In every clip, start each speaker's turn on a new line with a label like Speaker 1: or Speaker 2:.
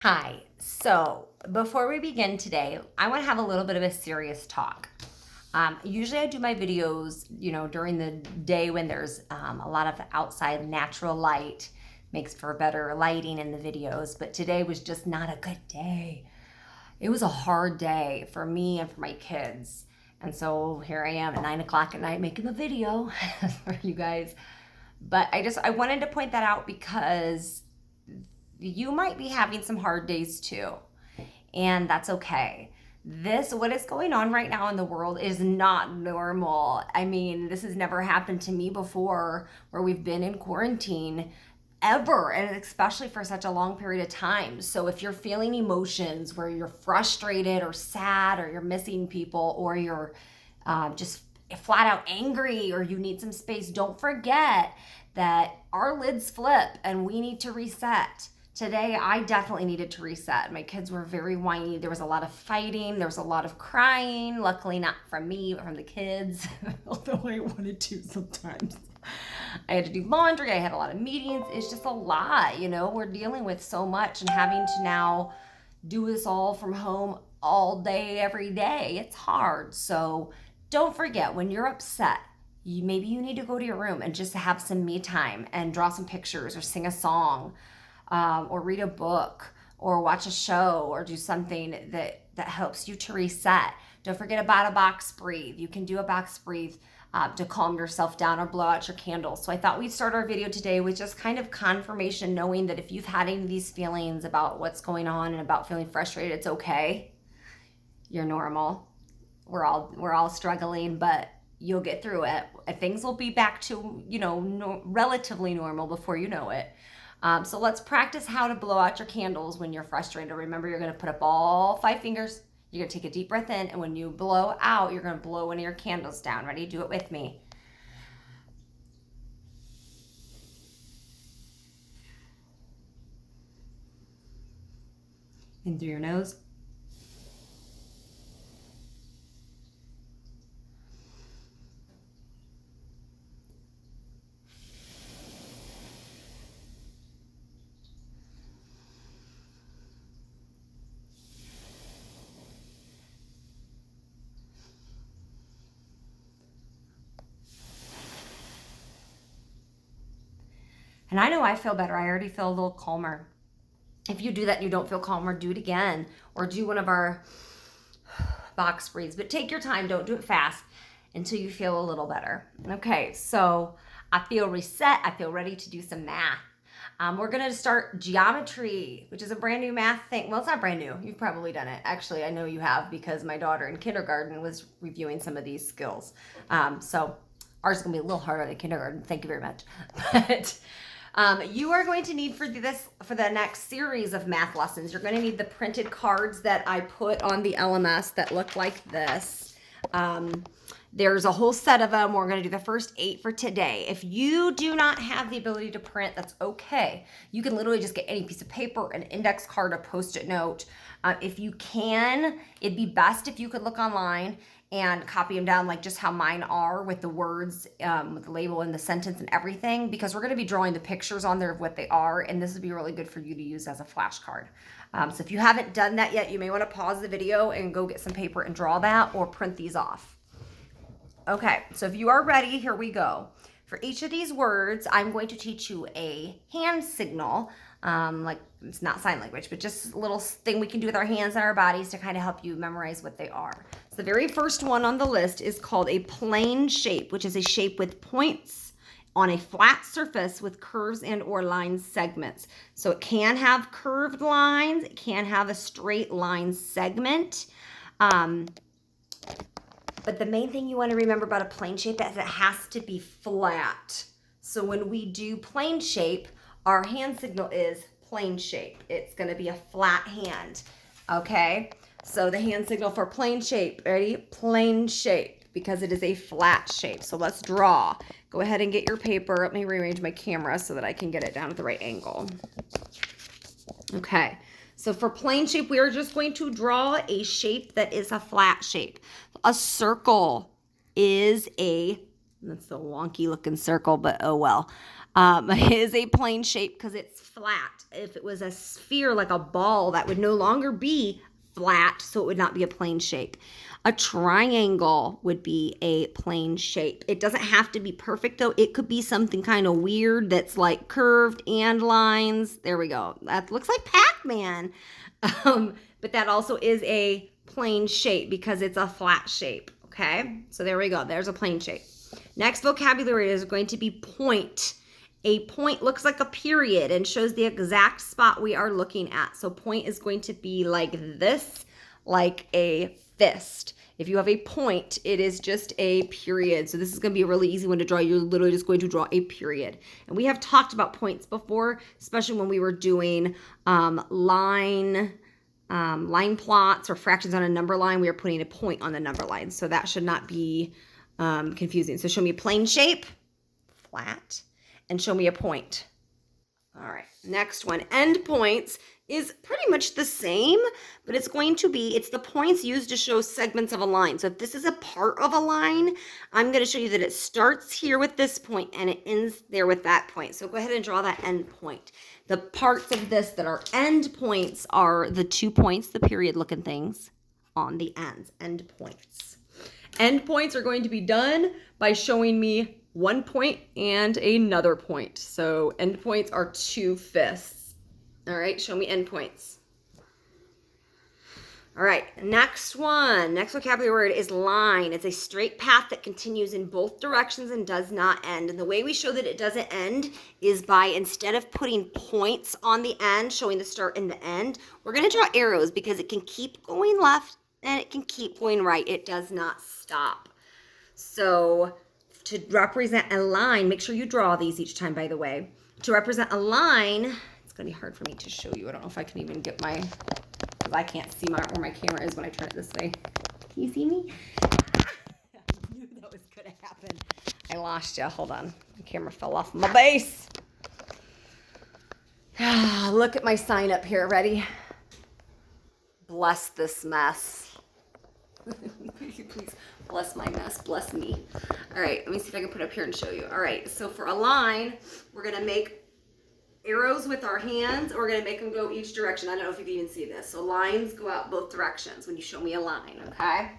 Speaker 1: Hi. So before we begin today, I want to have a little bit of a serious talk. Usually I do my videos, during the day when there's a lot of outside natural light, makes for better lighting in the videos. But today was just not a good day. It was a hard day for me and for my kids. And so here I am at 9 o'clock at night making the video for you guys. But I wanted to point that out because you might be having some hard days too, and that's okay. What is going on right now in the world is not normal. I mean, this has never happened to me before where we've been in quarantine ever, and especially for such a long period of time. So if you're feeling emotions where you're frustrated or sad or you're missing people or you're just flat out angry or you need some space, don't forget that our lids flip and we need to reset. Today, I definitely needed to reset. My kids were very whiny. There was a lot of fighting. There was a lot of crying. Luckily, not from me, but from the kids, although I wanted to sometimes. I had to do laundry. I had a lot of meetings. It's just a lot, We're dealing with so much and having to now do this all from home all day, every day. It's hard. So don't forget, when you're upset, maybe you need to go to your room and just have some me time and draw some pictures or sing a song. Or read a book or watch a show or do something that helps you to reset. Don't forget about a box breathe. You can do a box breathe to calm yourself down or blow out your candles. So I thought we'd start our video today with just kind of confirmation, knowing that if you've had any of these feelings about what's going on and about feeling frustrated, it's okay. You're normal. We're all struggling, but you'll get through it. Things will be back to, relatively normal before you know it. So let's practice how to blow out your candles when you're frustrated. Remember, you're going to put up all 5 fingers. You're going to take a deep breath in, and when you blow out, you're going to blow one of your candles down. Ready? Do it with me. In through your nose. And I know I feel better. I already feel a little calmer. If you do that and you don't feel calmer, do it again or do one of our box breathes. But take your time. Don't do it fast until you feel a little better. Okay, so I feel reset. I feel ready to do some math. We're going to start geometry, which is a brand new math thing. Well, it's not brand new. You've probably done it. Actually, I know you have because my daughter in kindergarten was reviewing some of these skills. So ours is going to be a little harder than kindergarten. Thank you very much. But you are going to need for the next series of math lessons, you're going to need the printed cards that I put on the LMS that look like this. There's a whole set of them. We're going to do the first 8 for today. If you do not have the ability to print, that's okay. You can literally just get any piece of paper, an index card, a Post-it note. If you can, it'd be best if you could look online and copy them down like just how mine are with the words, with the label and the sentence and everything, because we're going to be drawing the pictures on there of what they are, and this would be really good for you to use as a flashcard. So if you haven't done that yet, you may want to pause the video and go get some paper and draw that or print these off. Okay, so if you are ready, here we go. For each of these words, I'm going to teach you a hand signal, like it's not sign language, but just a little thing we can do with our hands and our bodies to kind of help you memorize what they are. So the very first one on the list is called a plane shape, which is a shape with points on a flat surface with curves and or line segments. So it can have curved lines, it can have a straight line segment. But the main thing you want to remember about a plane shape is it has to be flat. So when we do plane shape, our hand signal is plane shape. It's going to be a flat hand. Okay? So the hand signal for plane shape, ready? Plane shape, because it is a flat shape. So let's draw. Go ahead and get your paper. Let me rearrange my camera so that I can get it down at the right angle. Okay. So for plane shape, we are just going to draw a shape that is a flat shape. A circle is that's a wonky looking circle, but oh well. is a plane shape because it's flat. If it was a sphere like a ball, that would no longer be flat, so it would not be a plane shape. A triangle would be a plane shape. It doesn't have to be perfect though. It could be something kind of weird that's like curved and lines. There we go. That looks like Pac-Man. But that also is a plane shape because it's a flat shape. Okay, so there we go. There's a plane shape. Next vocabulary is going to be point. A point looks like a period and shows the exact spot we are looking at. So point is going to be like this, like a fist. If you have a point, it is just a period. So this is going to be a really easy one to draw. You're literally just going to draw a period. And we have talked about points before, especially when we were doing line plots or fractions on a number line. We are putting a point on the number line. So that should not be confusing. So show me a plane shape, flat, and show me a point. All right, next one. Endpoints is pretty much the same, but it's the points used to show segments of a line. So if this is a part of a line, I'm going to show you that it starts here with this point and it ends there with that point. So go ahead and draw that end point. The parts of this that are end points are the 2 points, the period looking things on the ends, end points. End points are going to be done by showing me one point and another point. So endpoints are 2 fists. All right, show me endpoints. All right, next one. Next vocabulary word is line. It's a straight path that continues in both directions and does not end. And the way we show that it doesn't end is by, instead of putting points on the end, showing the start and the end, we're going to draw arrows because it can keep going left and it can keep going right. It does not stop. So to represent a line, make sure you draw these each time, by the way. To represent a line, it's going to be hard for me to show you. I don't know if I can even get my, because I can't see where my camera is when I turn it this way. Can you see me? I knew that was going to happen. I lost you. Hold on. The camera fell off my base. Look at my sign up here. Ready? Bless this mess. Please. Bless my mess. Bless me. All right, let me see if I can put it up here and show you. All right, so for a line, we're going to make arrows with our hands. We're going to make them go each direction. I don't know if you can even see this. So lines go out both directions when you show me a line, okay?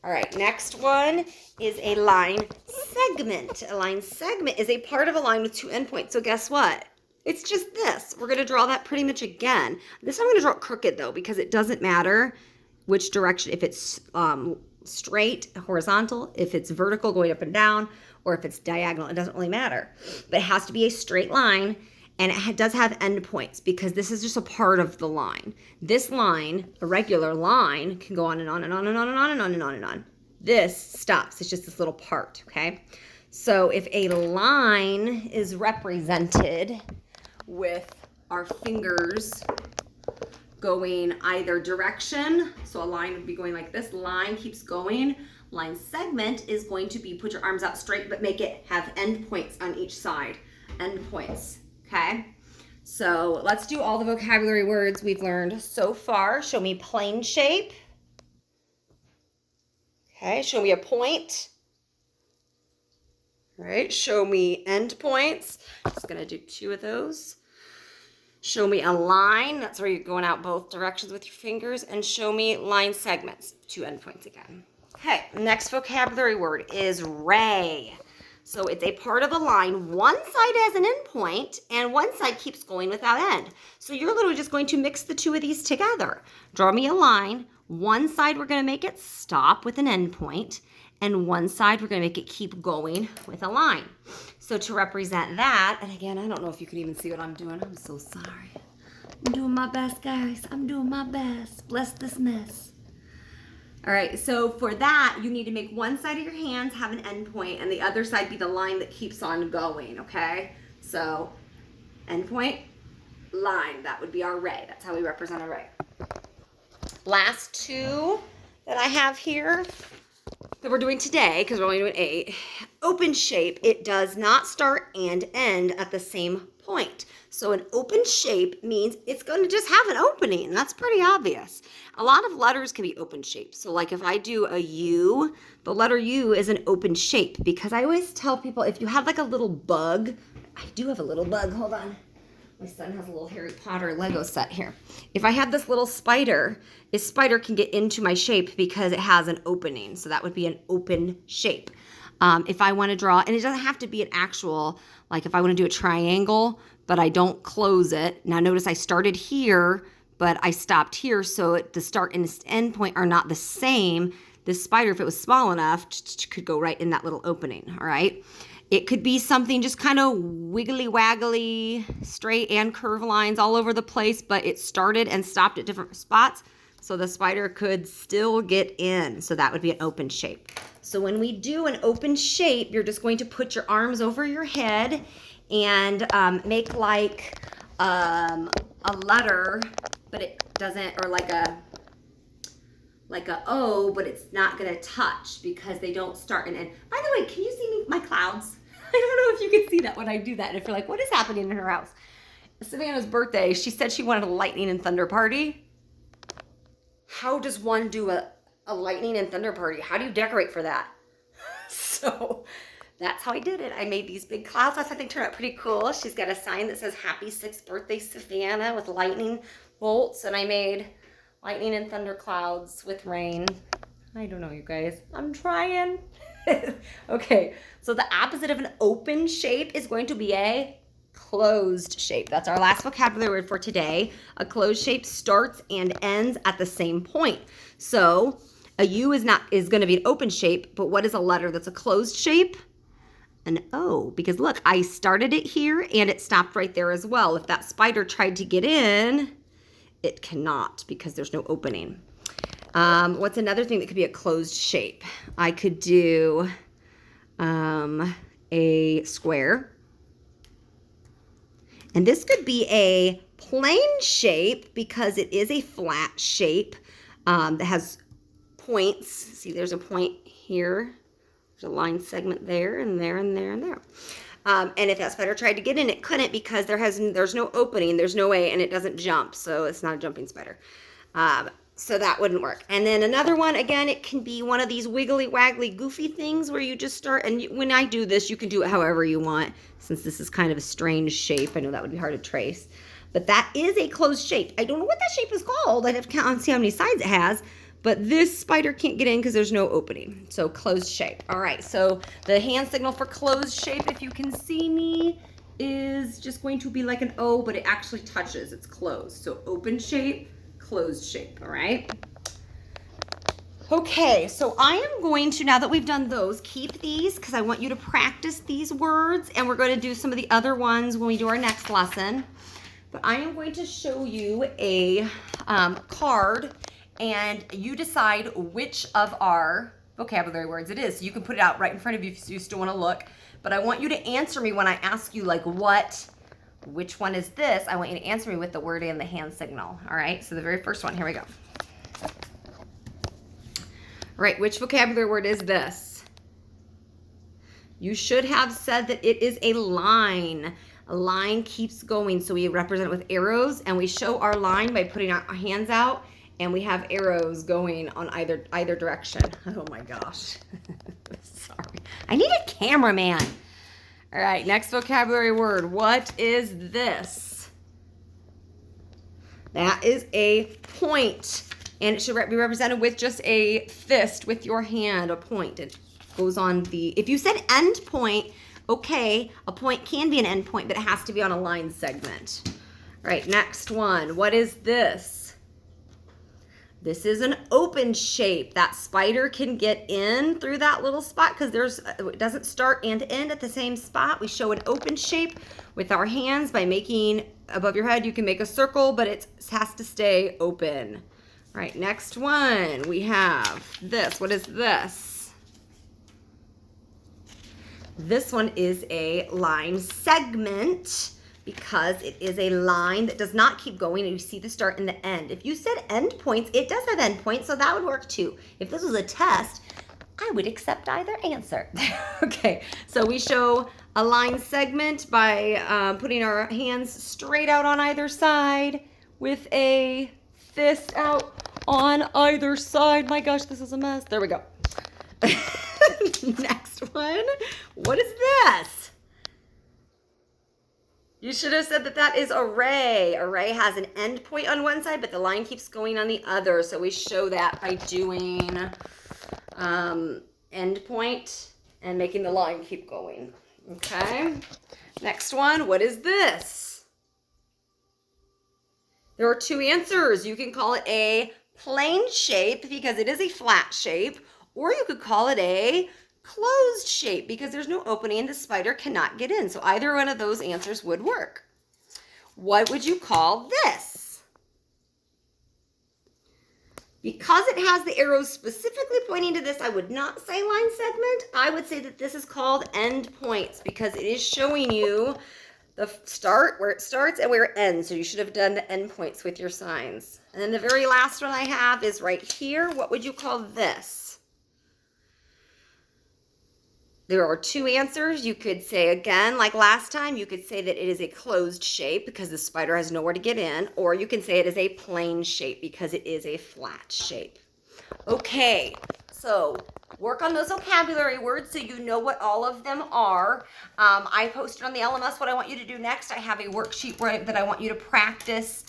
Speaker 1: All right, next one is a line segment. A line segment is a part of a line with 2 endpoints. So guess what? It's just this. We're going to draw that pretty much again. This time I'm going to draw it crooked, though, because it doesn't matter which direction. If it's straight, horizontal, if it's vertical, going up and down, or if it's diagonal, it doesn't really matter. But it has to be a straight line, and it does have endpoints because this is just a part of the line. This line, a regular line, can go on and on and on and on and on and on and on and on. This stops. It's just this little part, okay? So if a line is represented with our fingers going either direction, so a line would be going like this, line keeps going. Line segment is going to be put your arms out straight, but make it have endpoints on each side. Endpoints, okay? So let's do all the vocabulary words we've learned so far. Show me plane shape. Okay, show me a point. All right, show me endpoints. Just gonna do 2 of those. Show me a line. That's where you're going out both directions with your fingers. And show me line segments. 2 endpoints again. Okay, next vocabulary word is ray. So it's a part of a line. One side has an endpoint and one side keeps going without end. So you're literally just going to mix the 2 of these together. Draw me a line. One side we're going to make it stop with an endpoint, and one side we're going to make it keep going with a line. So to represent that, and again, I don't know if you can even see what I'm doing. I'm so sorry. I'm doing my best, guys. I'm doing my best. Bless this mess. All right, so for that, you need to make one side of your hands have an endpoint and the other side be the line that keeps on going, okay? So endpoint, line, that would be our ray. That's how we represent a ray. Last 2 that I have here that we're doing today, because we're only doing 8, open shape. It does not start and end at the same point. So an open shape means it's going to just have an opening, and that's pretty obvious. A lot of letters can be open shapes. So like if I do a U, the letter U is an open shape, because I always tell people if you have like a little bug, I do have a little bug. Hold on. My son has a little Harry Potter Lego set here. If I had this little spider, this spider can get into my shape because it has an opening. So that would be an open shape. If I want to draw, and it doesn't have to be an actual, like if I want to do a triangle, but I don't close it. Now notice I started here, but I stopped here. So the start and end point are not the same. This spider, if it was small enough, could go right in that little opening, all right? It could be something just kind of wiggly waggly, straight and curve lines all over the place, but it started and stopped at different spots. So the spider could still get in. So that would be an open shape. So when we do an open shape, you're just going to put your arms over your head and make like a letter, but it doesn't, or like a O, but it's not going to touch because they don't start and end. By the way, can you see me, my clouds? I don't know if you can see that when I do that. And if you're like, what is happening in her house? Savannah's birthday, she said she wanted a lightning and thunder party. How does one do a lightning and thunder party? How do you decorate for that? So that's how I did it. I made these big clouds. I thought they turned out pretty cool. She's got a sign that says happy 6th birthday, Savannah, with lightning bolts. And I made lightning and thunder clouds with rain. I don't know, you guys. I'm trying. Okay, so the opposite of an open shape is going to be a closed shape. That's our last vocabulary word for today. A closed shape starts and ends at the same point. So a U is going to be an open shape, but what is a letter that's a closed shape? An O, because look, I started it here and it stopped right there as well. If that spider tried to get in, it cannot because there's no opening. What's another thing that could be a closed shape? I could do a square. And this could be a plane shape because it is a flat shape that has points. See, there's a point here. There's a line segment there and there and there and there. And if that spider tried to get in, it couldn't because there's no opening. There's no way, and it doesn't jump. So it's not a jumping spider. So that wouldn't work. And then another one, again, it can be one of these wiggly, waggly, goofy things where you just start. And when I do this, you can do it however you want. Since this is kind of a strange shape, I know that would be hard to trace. But that is a closed shape. I don't know what that shape is called. I'd have to count and see how many sides it has. But this spider can't get in because there's no opening. So closed shape. All right, so the hand signal for closed shape, if you can see me, is just going to be like an O, but it actually touches. It's closed. So open shape, closed shape, all right? Okay, so I am going to, now that we've done those, keep these because I want you to practice these words, and we're going to do some of the other ones when we do our next lesson. But I am going to show you a card, and you decide which of our vocabulary words it is. So you can put it out right in front of you if you still want to look. But I want you to answer me when I ask you, like, which one is this? I want you to answer me with the word and the hand signal. All right, so the very first one, here we go. All right, which vocabulary word is this? You should have said that it is a line. A line keeps going, so we represent it with arrows, and we show our line by putting our hands out, and we have arrows going on either direction. Oh my gosh. Sorry. I need a cameraman. All right, next vocabulary word. What is this? That is a point, and it should be represented with just a fist with your hand, a point. It goes on the, if you said end point, okay, a point can be an end point, but it has to be on a line segment. All right, next one. What is this? This is an open shape. That spider can get in through that little spot because it doesn't start and end at the same spot. We show an open shape with our hands by making above your head. You can make a circle, but it has to stay open. All right, next one. We have this. What is this? This one is a line segment, because it is a line that does not keep going, and you see the start and the end. If you said end points, it does have end points, so that would work too. If this was a test, I would accept either answer. Okay, so we show a line segment by putting our hands straight out on either side with a fist out on either side. My gosh, this is a mess. There we go. Next one. What is this? You should have said that that is array. Array has an end point on one side, but the line keeps going on the other. So we show that by doing end point and making the line keep going. Okay. Next one, what is this? There are two answers. You can call it a plane shape because it is a flat shape, or you could call it a closed shape because there's no opening and the spider cannot get in. So either one of those answers would work. What would you call this? Because it has the arrows specifically pointing to this, I would not say line segment. I would say that this is called end points because it is showing you the start, where it starts and where it ends. So you should have done the end points with your signs. And then the very last one I have is right here. What would you call this? There are two answers. You could say, again, like last time, you could say that it is a closed shape because the spider has nowhere to get in, or you can say it is a plane shape because it is a flat shape. Okay, so work on those vocabulary words so you know what all of them are. I posted on the LMS what I want you to do next. I have a worksheet that I want you to practice.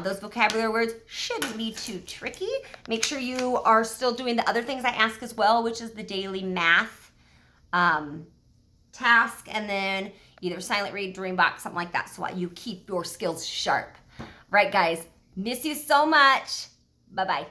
Speaker 1: Those vocabulary words shouldn't be too tricky. Make sure you are still doing the other things I ask as well, which is the daily math task, and then either silent read, dream box, something like that, so you keep your skills sharp. Right, guys, miss you so much. Bye-bye.